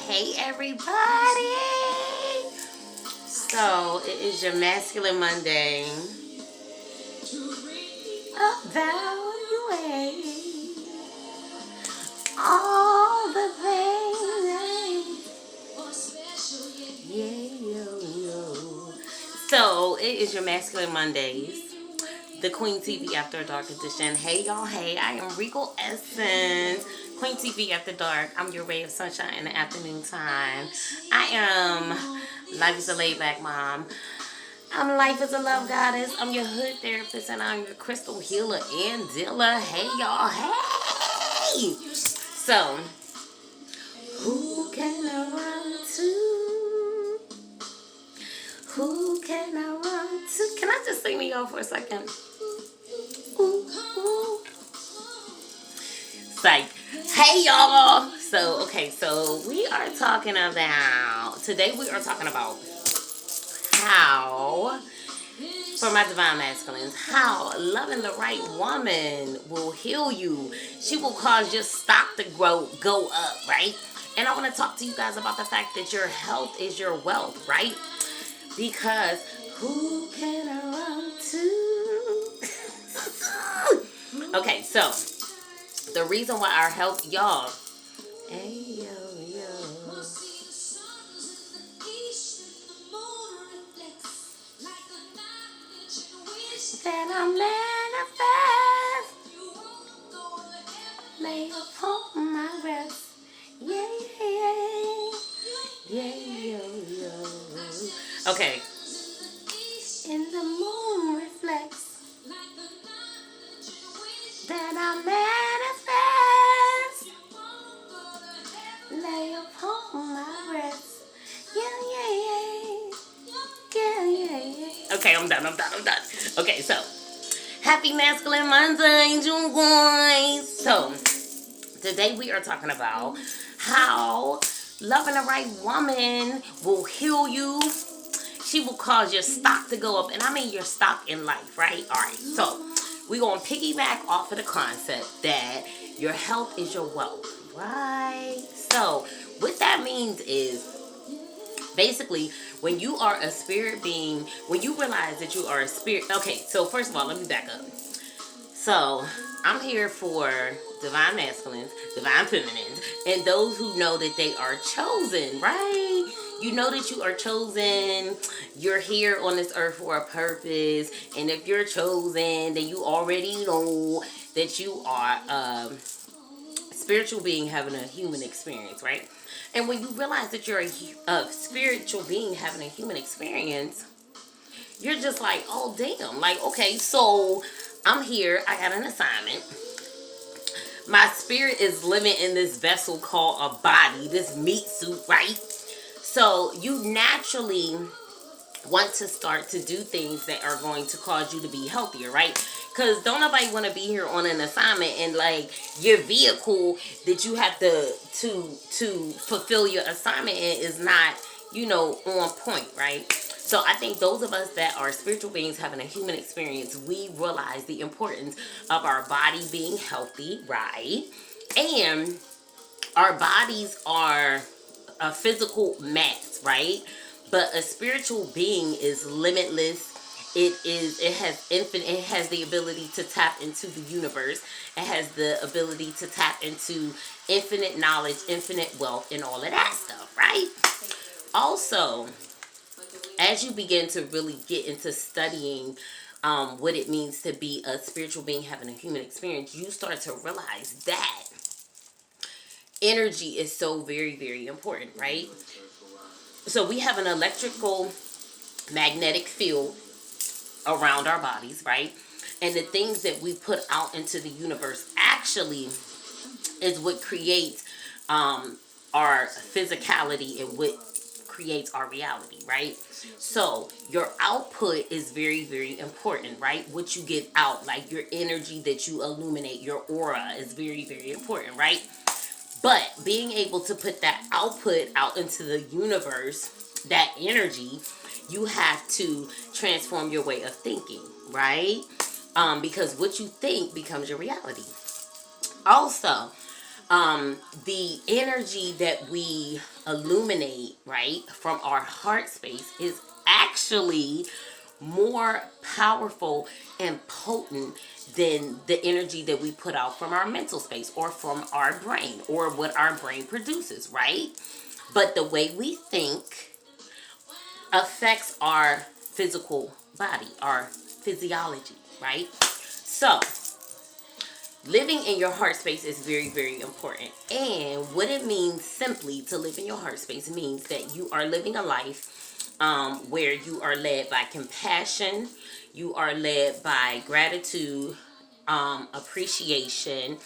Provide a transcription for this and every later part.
Hey everybody! So, it is your Masculine Monday. Evaluate all the things. So, it is your Masculine Mondays. The QueenTV After Dark edition. Hey y'all, hey, I am Regal Essence. QueenTV After Dark. I'm your ray of sunshine in the afternoon time. I am Life is a Laidback mom. I'm Life is a Love Goddess. I'm your hood therapist and I'm your crystal healer and dealer. Hey y'all, hey! So, who can I run to? Who can I run to? Can I just sing to y'all for a second? Ooh, ooh. Psych. Hey y'all. So we are talking about, today we are talking about how, for my divine masculines, how loving the right woman will heal you. She will cause your stock to go up, right? And I want to talk to you guys about the fact that your health is your wealth, right? Because who can I run to? Okay, so the reason why our health, y'all, hey yo, that I manifest, lay upon my rest, yeah. Okay. In the moon reflects that I manifest, lay upon my breast. Yeah. Okay, I'm done. Okay, so happy Masculine Monday, you guys. So today we are talking about how loving the right woman will heal you. She will cause your stock to go up. And I mean your stock in life, right? Alright, so we're going to piggyback off of the concept that your health is your wealth, right? So what that means is, basically, when you are a spirit being, when you realize that you are a spirit. Okay, so first of all, let me back up. So I'm here for divine masculines, divine feminines, and those who know that they are chosen, right? You know that you are chosen. You're here on this earth for a purpose. And if you're chosen, then you already know that you are a spiritual being having a human experience, right? And when you realize that you're a spiritual being having a human experience, you're just like, oh, damn. Like, okay, so I'm here. I got an assignment. My spirit is living in this vessel called a body, this meat suit, right? So you naturally want to start to do things that are going to cause you to be healthier, right? Because don't nobody want to be here on an assignment and like your vehicle that you have to fulfill your assignment in is not, on point, right? So I think those of us that are spiritual beings having a human experience, we realize the importance of our body being healthy, right? And our bodies are a physical mass, right? But a spiritual being is limitless. It has the ability to tap into the universe. It has the ability to tap into infinite knowledge, infinite wealth, and all of that stuff, right? Also, as you begin to really get into studying what it means to be a spiritual being having a human experience, you start to realize that energy is so very, very important, right? So we have an electrical magnetic field around our bodies, right? And the things that we put out into the universe actually is what creates our physicality and what creates our reality, right? So your output is very, very important, right? What you get out, like your energy that you illuminate, your aura is very, very important, right? But being able to put that output out into the universe, that energy, you have to transform your way of thinking, right? Because what you think becomes your reality. Also, The energy that we illuminate, right, from our heart space is actually more powerful and potent than the energy that we put out from our mental space or from our brain or what our brain produces, right? But the way we think affects our physical body, our physiology, right? So, living in your heart space is very, very important. And what it means simply to live in your heart space means that you are living a life where you are led by compassion, you are led by gratitude, appreciation,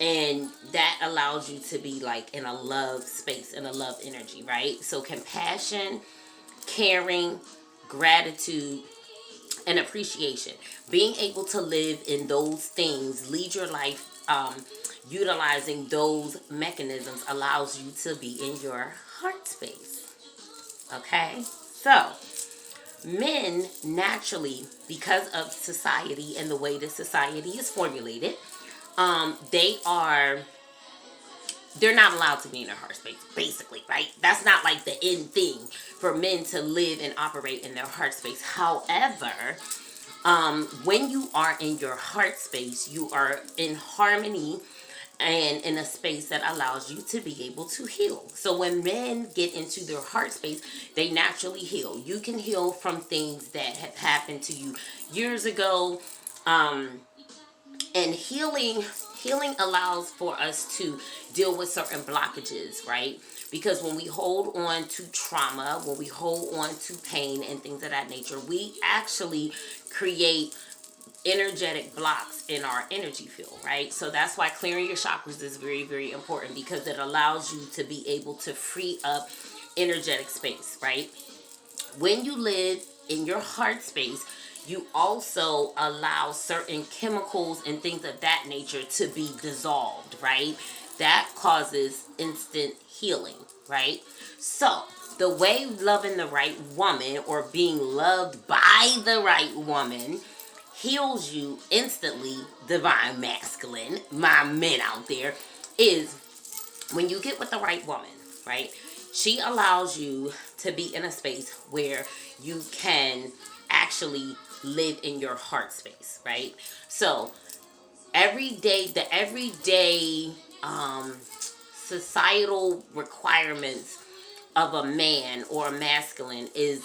and that allows you to be like in a love space, in a love energy, right? So compassion, caring, gratitude, and appreciation. Being able to live in those things, lead your life utilizing those mechanisms allows you to be in your heart space. Okay? So, men naturally, because of society and the way that society is formulated, they're not allowed to be in their heart space, basically, right? That's not like the end thing for men to live and operate in their heart space. However, when you are in your heart space, you are in harmony and in a space that allows you to be able to heal. So when men get into their heart space, they naturally heal. You can heal from things that have happened to you years ago. And healing allows for us to deal with certain blockages, right? Because when we hold on to trauma, when we hold on to pain and things of that nature, we actually create energetic blocks in our energy field, right? So that's why clearing your chakras is very, very important, because it allows you to be able to free up energetic space, right? When you live in your heart space, you also allow certain chemicals and things of that nature to be dissolved, right? That causes instant healing, right? So, the way loving the right woman or being loved by the right woman heals you instantly, divine masculine, my men out there, is when you get with the right woman, right? She allows you to be in a space where you can actually live in your heart space, right? So the everyday societal requirements of a man or a masculine is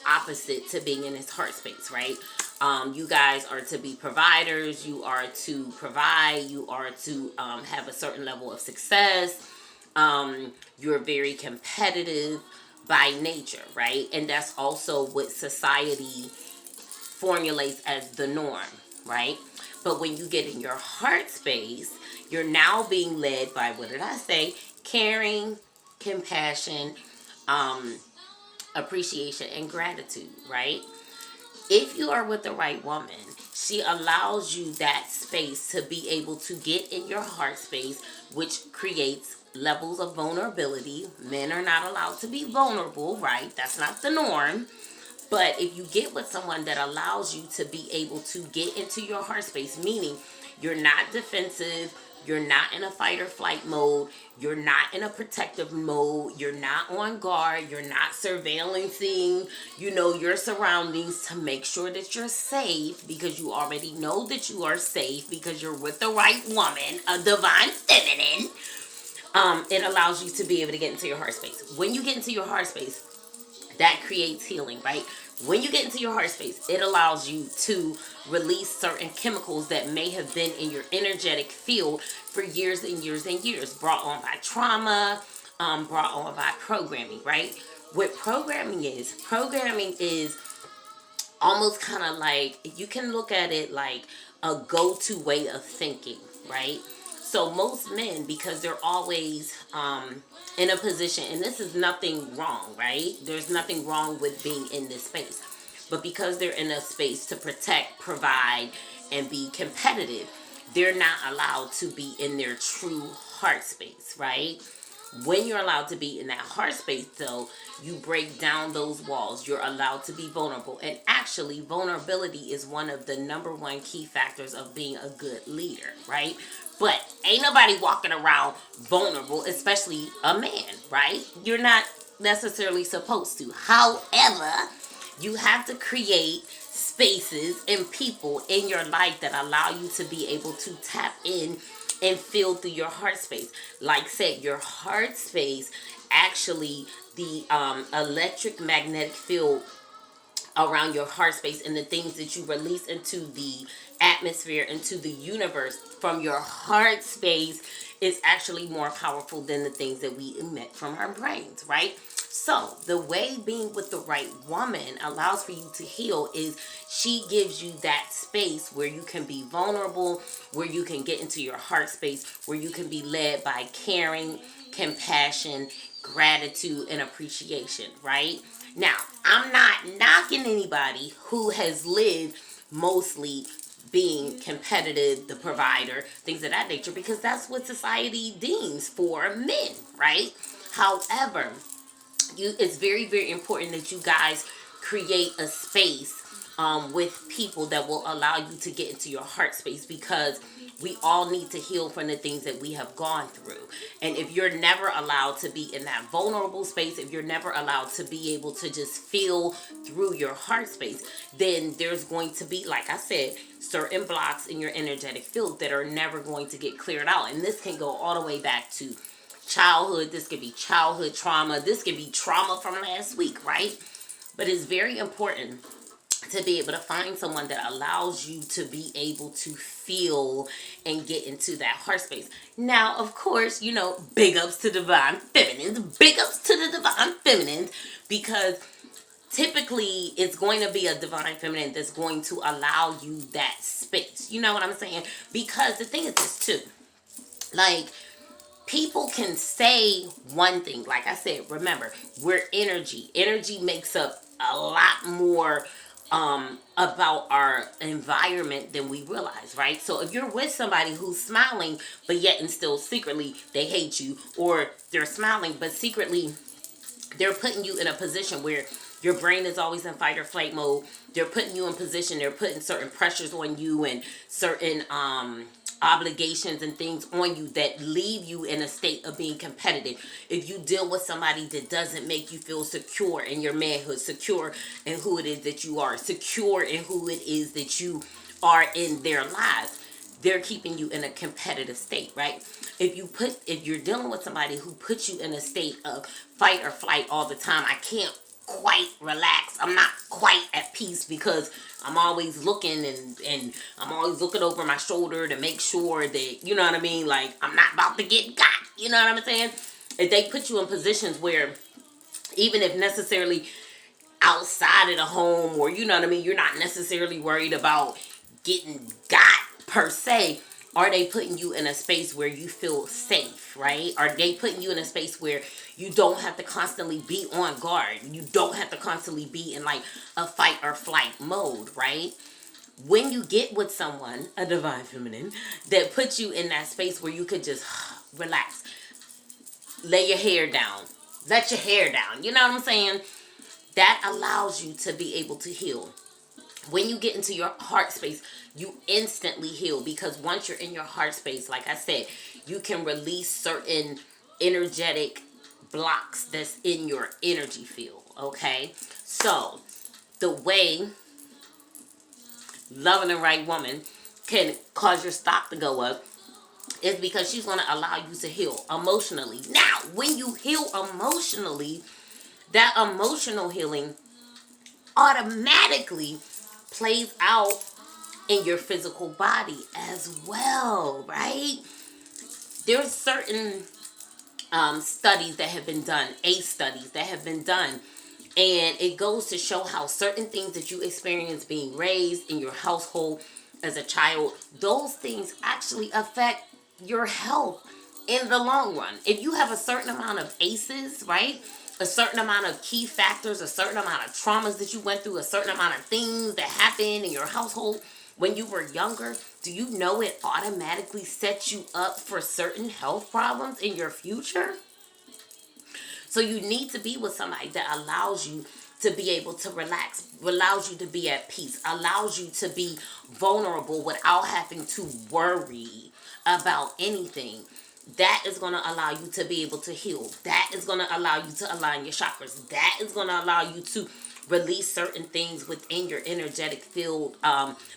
opposite to being in his heart space, right? You guys are to be providers. You are to provide. You are to have a certain level of success. You're very competitive by nature, right? And that's also what society formulates as the norm, right? But when you get in your heart space, you're now being led by, what did I say? Caring, compassion, appreciation, and gratitude, right? If you are with the right woman, she allows you that space to be able to get in your heart space, which creates levels of vulnerability. Men are not allowed to be vulnerable, right? That's not the norm. But if you get with someone that allows you to be able to get into your heart space, meaning you're not defensive, you're not in a fight or flight mode, you're not in a protective mode, you're not on guard, you're not surveillancing, your surroundings to make sure that you're safe, because you already know that you are safe because you're with the right woman, a divine feminine. It allows you to be able to get into your heart space. When you get into your heart space, that creates healing, right? When you get into your heart space, it allows you to release certain chemicals that may have been in your energetic field for years and years and years, brought on by trauma, brought on by programming, right? What programming is almost kind of like, you can look at it like a go-to way of thinking, right? So most men, because they're always in a position, and this is nothing wrong, right? There's nothing wrong with being in this space. But because they're in a space to protect, provide, and be competitive, they're not allowed to be in their true heart space, right? When you're allowed to be in that heart space, though, you break down those walls. You're allowed to be vulnerable. And actually, vulnerability is one of the number one key factors of being a good leader, right? But ain't nobody walking around vulnerable, especially a man, right? You're not necessarily supposed to. However, you have to create spaces and people in your life that allow you to be able to tap in and feel through your heart space. Like said, your heart space, actually the electric magnetic field around your heart space and the things that you release into the atmosphere, into the universe from your heart space is actually more powerful than the things that we emit from our brains, right? So the way being with the right woman allows for you to heal is she gives you that space where you can be vulnerable, where you can get into your heart space, where you can be led by caring, compassion, gratitude, and appreciation, right? Now, I'm not knocking anybody who has lived mostly being competitive, the provider, things of that nature, because that's what society deems for men, right? However, it's very, very important that you guys create a space with people that will allow you to get into your heart space, because we all need to heal from the things that we have gone through. And if you're never allowed to be in that vulnerable space, if you're never allowed to be able to just feel through your heart space, then there's going to be, like I said, certain blocks in your energetic field that are never going to get cleared out. And this can go all the way back to childhood. This could be childhood trauma. This could be trauma from last week, right? But it's very important to be able to find someone that allows you to be able to feel and get into that heart space. Now, of course, you know, big ups to divine feminines, big ups to the divine feminines, because typically it's going to be a divine feminine that's going to allow you that space. You know what I'm saying? Because the thing is this too, like, people can say one thing. Like I said, remember, we're energy. Energy makes up a lot more about our environment than we realize, right? So if you're with somebody who's smiling, but yet and still secretly they hate you, or they're smiling, but secretly they're putting you in a position where your brain is always in fight or flight mode. They're putting you in position. They're putting certain pressures on you and certain obligations and things on you that leave you in a state of being competitive. If you deal with somebody that doesn't make you feel secure in your manhood, secure in who it is that you are, secure in who it is that you are in their lives, they're keeping you in a competitive state, right? If you're dealing with somebody who puts you in a state of fight or flight all the time, I can't quite relax. I'm not quite at peace because I'm always looking and I'm always looking over my shoulder to make sure that, you know what I mean? Like, I'm not about to get got. You know what I'm saying? If they put you in positions where, even if necessarily outside of the home, or you know what I mean, you're not necessarily worried about getting got per se, are they putting you in a space where you feel safe, right? Are they putting you in a space where you don't have to constantly be on guard? You don't have to constantly be in like a fight or flight mode, right? When you get with someone, a divine feminine, that puts you in that space where you could just relax, lay your hair down, let your hair down, you know what I'm saying? That allows you to be able to heal. When you get into your heart space, you instantly heal, because once you're in your heart space, like I said, you can release certain energetic blocks that's in your energy field, okay? So, the way loving the right woman can cause your stock to go up is because she's going to allow you to heal emotionally. Now, when you heal emotionally, that emotional healing automatically plays out in your physical body as well, right? There's certain studies that have been done, ACE studies that have been done, and it goes to show how certain things that you experience being raised in your household as a child, those things actually affect your health in the long run. If you have a certain amount of ACEs, right? A certain amount of key factors, a certain amount of traumas that you went through, a certain amount of things that happened in your household when you were younger, do you know it automatically sets you up for certain health problems in your future? So you need to be with somebody that allows you to be able to relax, allows you to be at peace, allows you to be vulnerable without having to worry about anything, that is going to allow you to be able to heal. That is going to allow you to align your chakras. That is going to allow you to release certain things within your energetic field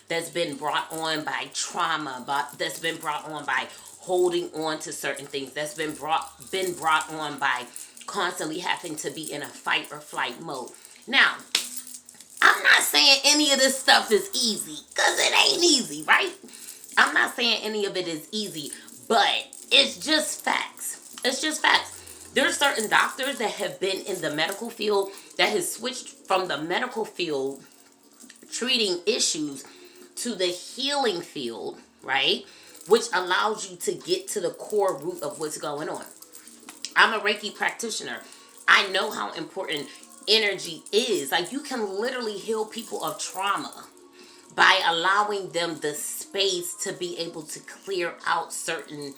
that's been brought on by trauma, that's been brought on by holding on to certain things, that's been brought on by constantly having to be in a fight or flight mode. Now, I'm not saying any of this stuff is easy, because it ain't easy, right? I'm not saying any of it is easy, but it's just facts. It's just facts. There's certain doctors that have been in the medical field that has switched from the medical field treating issues to the healing field, right? Which allows you to get to the core root of what's going on. I'm a Reiki practitioner. I know how important energy is. Like, you can literally heal people of trauma by allowing them the space to be able to clear out certain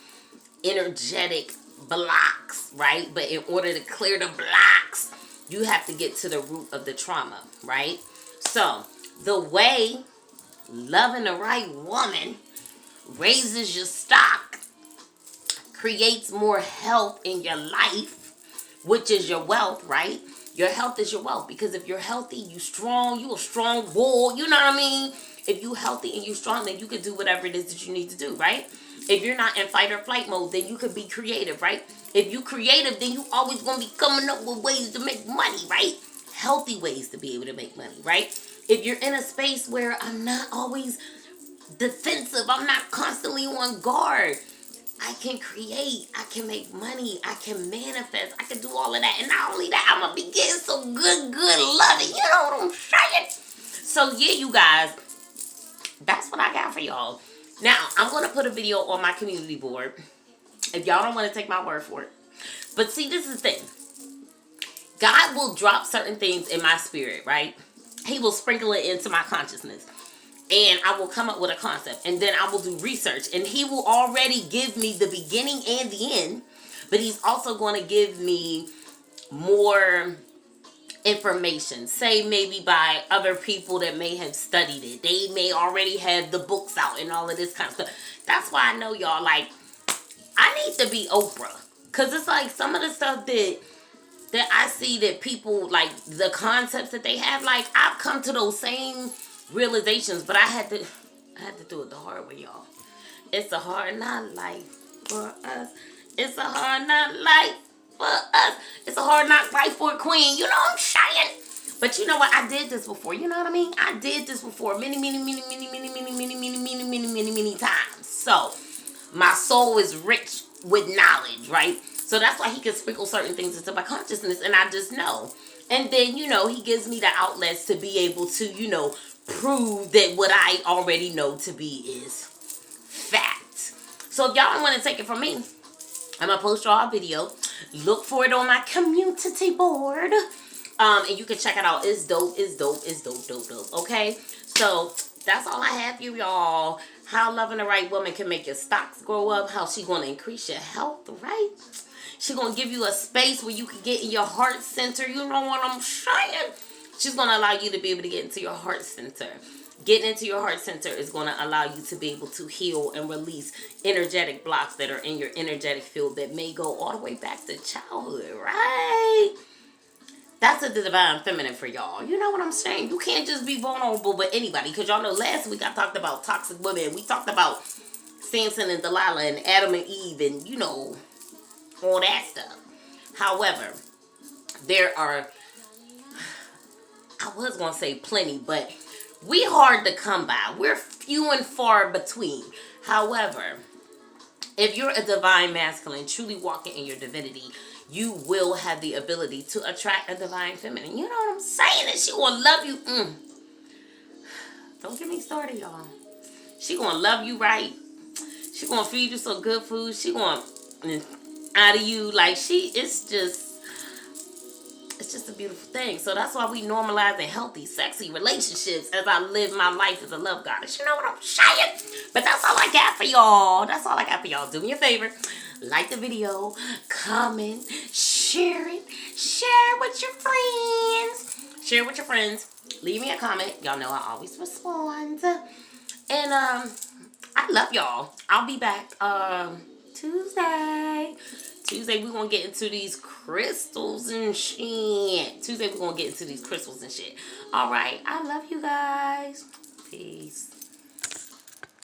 energetic blocks, right? But in order to clear the blocks, you have to get to the root of the trauma, right? So, the way loving the right woman raises your stock, creates more health in your life, which is your wealth, right? Your health is your wealth, because if you're healthy, you strong, you a strong bull, you know what I mean? If you healthy and you strong, then you can do whatever it is that you need to do, right? If you're not in fight or flight mode, then you could be creative, right? If you creative, then you always going to be coming up with ways to make money, right? Healthy ways to be able to make money, right? If you're in a space where I'm not always defensive, I'm not constantly on guard, I can create, I can make money, I can manifest, I can do all of that. And not only that, I'm going to be getting some good loving. You know what I'm saying? So yeah, you guys, that's what I got for y'all. Now, I'm going to put a video on my community board if y'all don't want to take my word for it. But see, this is the thing. God will drop certain things in my spirit, right? He will sprinkle it into my consciousness. And I will come up with a concept. And then I will do research. And he will already give me the beginning and the end. But he's also going to give me more information, say maybe by other people that may have studied it. They may already have the books out and all of this kind of stuff. That's why I know, y'all, like, I need to be Oprah, because it's like some of the stuff that I see that people, like, the concepts that they have, like, I've come to those same realizations, but I had to do it the hard way, y'all. It's a hard not life for us. It's a hard not life for us. It's a hard knock life for a queen. You know what I'm saying? But you know what? I did this before. You know what I mean? I did this before many times. So my soul is rich with knowledge, right? So that's why he can sprinkle certain things into my consciousness, and I just know. And then, you know, he gives me the outlets to be able to, you know, prove that what I already know to be is fact. So if y'all don't want to take it from me, I'm going to post y'all a video. Look for it on my community board. And you can check it out. It's dope. It's dope. It's dope. Okay? So that's all I have for you, y'all. How loving the right woman can make your stocks grow up. How she going to increase your health, right? She going to give you a space where you can get in your heart center. You know what I'm saying? She's going to allow you to be able to get into your heart center. Getting into your heart center is going to allow you to be able to heal and release energetic blocks that are in your energetic field that may go all the way back to childhood, right? That's a divine feminine for y'all. You know what I'm saying? You can't just be vulnerable with anybody, because y'all know last week I talked about toxic women. We talked about Samson and Delilah and Adam and Eve and, you know, all that stuff. However, there are, I was going to say plenty, but we hard to come by. We're few and far between. However, if you're a divine masculine, truly walking in your divinity, you will have the ability to attract a divine feminine. You know what I'm saying? And she will love you. Don't get me started, y'all. She gonna love you right. She gonna feed you some good food. She gonna out of you, like, it's just a beautiful thing. So that's why we normalizing healthy, sexy relationships as I live my life as a love goddess. You know what I'm saying? But that's all I got for y'all. That's all I got for y'all. Do me a favor. Like the video. Comment. Share it. Share it with your friends. Share it with your friends. Leave me a comment. Y'all know I always respond. And I I love y'all. I'll be back Tuesday. Tuesday, we're going to get into these crystals and shit. Tuesday, we're going to get into these crystals and shit. All right. I love you guys. Peace.